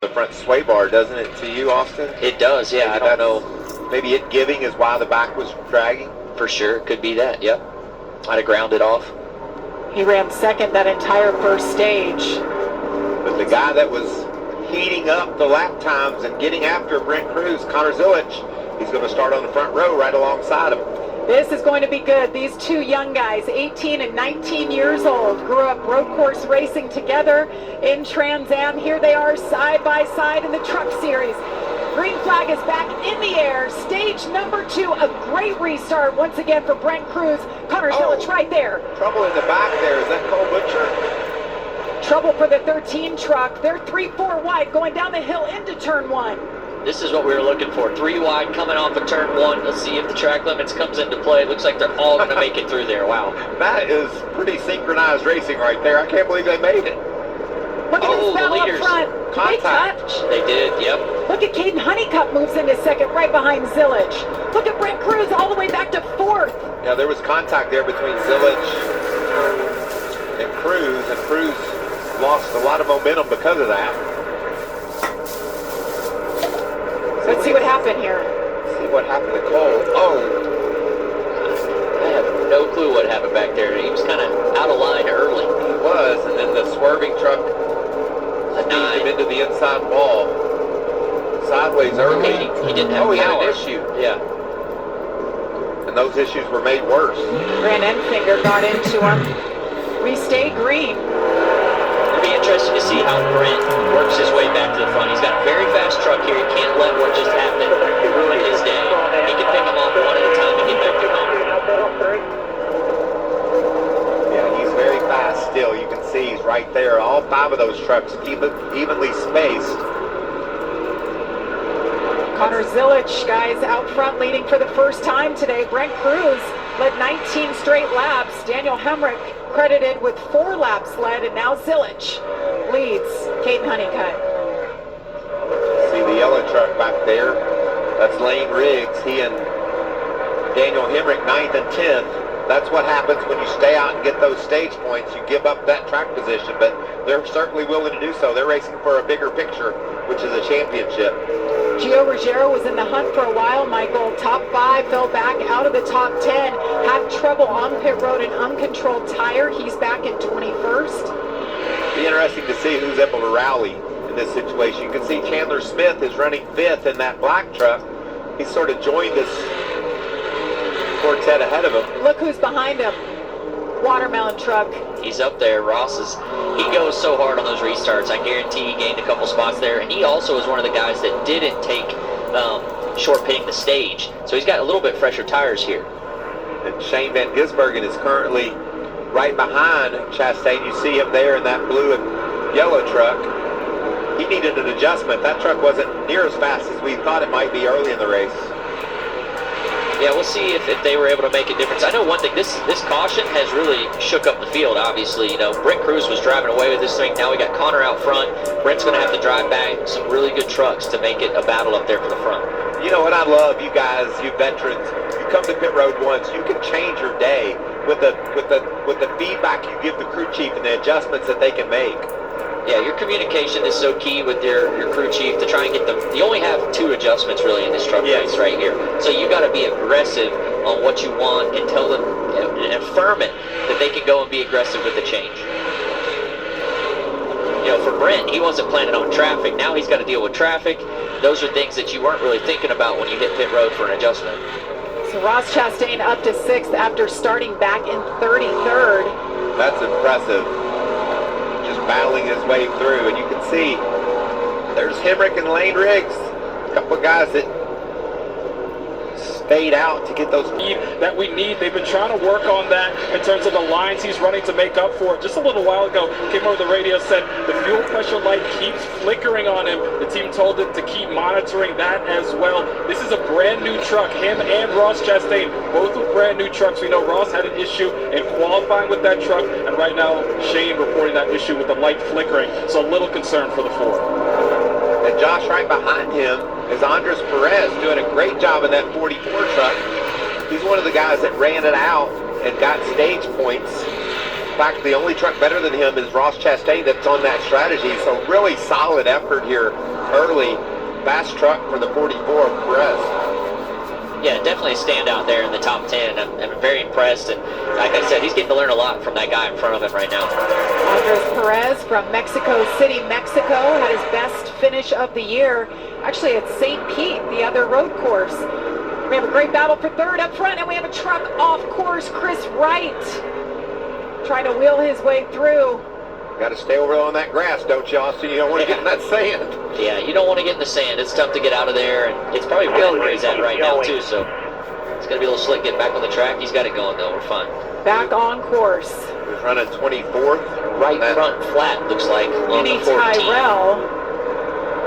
The front sway bar, doesn't it, to you, Austin? It does, yeah. I don't know. Maybe it giving is why the back was dragging? For sure, could be that, yep. Might have grounded off. He ran second that entire first stage. But the guy that was heating up the lap times and getting after Brent Cruz, Connor Zilich, he's going to start on the front row right alongside him. This is going to be good. These two young guys, 18 and 19 years old, grew up road course racing together in Trans Am. Here they are side by side in the Truck Series. Green flag is back in the air. Stage number 2, a great restart once again for Brent Cruz. Connor Zilich right there. Trouble in the back there. Is that Cole Butcher? Trouble for the 13 truck. They're 3-4 wide going down the hill into turn 1. This is what we were looking for. 3 wide coming off of turn 1. Let's see if the track limits comes into play. It looks like they're all going to make it through there. Wow. That is pretty synchronized racing right there. I can't believe they made it. Look at this battle up front. Did they touch? They did, yep. Look at Caden Honeycutt moves into second right behind Zilich. Look at Brent Cruz all the way back to 4th. Yeah, there was contact there between Zilich and Cruz lost a lot of momentum because of that. Let's see what happened here. See what happened to Cole. Oh. I have no clue what happened back there. He was kind of out of line early. He was, and then the swerving truck sneaked him into the inside wall. Sideways early. He didn't have power. He had an issue. Yeah. And those issues were made worse. Grant Enfinger got into him. We stay green. It'll be interesting to see how Brent works his way back to the front. He's got a very fast truck here. He can't let what just happened ruin his day. He can pick them off one at a time and get back to home. Yeah, he's very fast still. You can see he's right there. All 5 of those trucks evenly spaced. Connor Zilich, guys, out front leading for the first time today. Brent Cruz led 19 straight laps. Daniel Hemrick credited with 4 laps led, and now Zilich leads Caden Honeycutt. See the yellow truck back there? That's Lane Riggs. He and Daniel Hemrick 9th and 10th. That's what happens when you stay out and get those stage points. You give up that track position, but they're certainly willing to do so. They're racing for a bigger picture, which is a championship. Gio Ruggiero was in the hunt for a while, Michael. Top 5, fell back out of the top 10. Had trouble on pit road, an uncontrolled tire. He's back in 21st. Be interesting to see who's able to rally in this situation. You can see Chandler Smith is running 5th in that black truck. He's sort of joined this quartet ahead of him. Look who's behind him. Watermelon truck. He's up there. He goes so hard on those restarts. I guarantee he gained a couple spots there. And he also is one of the guys that didn't take short pitting the stage. So he's got a little bit fresher tires here. And Shane Van Gisbergen is currently right behind Chastain. You see him there in that blue and yellow truck. He needed an adjustment. That truck wasn't near as fast as we thought it might be early in the race. Yeah, we'll see if they were able to make a difference. I know one thing, this caution has really shook up the field, obviously. You know, Brent Cruz was driving away with this thing. Now we got Connor out front. Brent's going to have to drive back some really good trucks to make it a battle up there for the front. You know what I love, you guys, you veterans, you come to pit road once, you can change your day with the feedback you give the crew chief and the adjustments that they can make. Yeah, your communication is so key with your crew chief to try and get them. You only have 2 adjustments really in this truck race right here. So you got to be aggressive on what you want and tell them, and affirm it that they can go and be aggressive with the change. You know, for Brent, he wasn't planning on traffic. Now he's got to deal with traffic. Those are things that you weren't really thinking about when you hit pit road for an adjustment. So Ross Chastain up to 6th after starting back in 33rd. That's impressive. Just battling his way through, and you can see there's Hemrick and Lane Riggs, a couple of guys that stayed out to get those that we need. They've been trying to work on that in terms of the lines he's running to make up for it. Just a little while ago, came over the radio, said the fuel pressure light keeps flickering on him. The team told it to keep monitoring that as well. This is a brand new truck. Him and Ross Chastain, both with brand new trucks. We know Ross had an issue in qualifying with that truck, and right now Shane reporting that issue with the light flickering. So a little concern for the Ford. And Josh, right behind him is Andres Perez, doing a great job in that 44 truck. He's one of the guys that ran it out and got stage points fact, the only truck better than him is Ross Chastain that's on that strategy. So really solid effort here early. Fast truck for the 44 of Perez. Yeah, definitely a standout there in the top 10. I'm very impressed, and like I said, he's getting to learn a lot from that guy in front of him right now. Andres Perez from Mexico City, Mexico, had his best finish of the year, actually at St. Pete, the other road course. We have a great battle for third up front, and we have a truck off course. Chris Wright trying to wheel his way through. Got to stay over on that grass, don't you, Austin? You don't want to get in that sand. Yeah, you don't want to get in the sand. It's tough to get out of there, and it's probably wet where he's at right now, too, so it's going to be a little slick getting back on the track. He's got it going, though. We're fine. Back on course. He's running 24th. Right front flat, looks like, on Vinny the 14. Tyrell